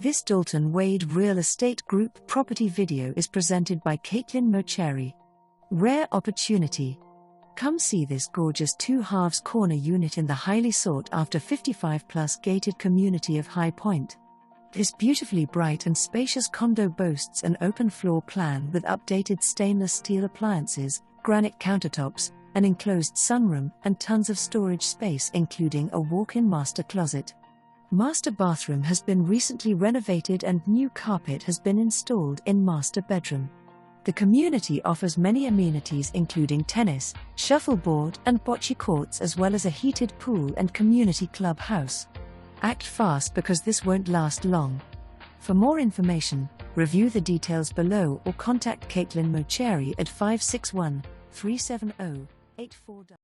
This Dalton Wade Real Estate Group property video is presented by Caitlin Mocheri. Rare opportunity. Come see this gorgeous 2/2 corner unit in the highly sought-after 55-plus gated community of High Point. This beautifully bright and spacious condo boasts an open floor plan with updated stainless steel appliances, granite countertops, an enclosed sunroom, and tons of storage space including a walk-in master closet. Master bathroom has been recently renovated and new carpet has been installed in master bedroom. The community offers many amenities including tennis, shuffleboard and bocce courts as well as a heated pool and community clubhouse. Act fast because this won't last long. For more information, review the details below or contact Caitlin Mocheri at 561 370 84.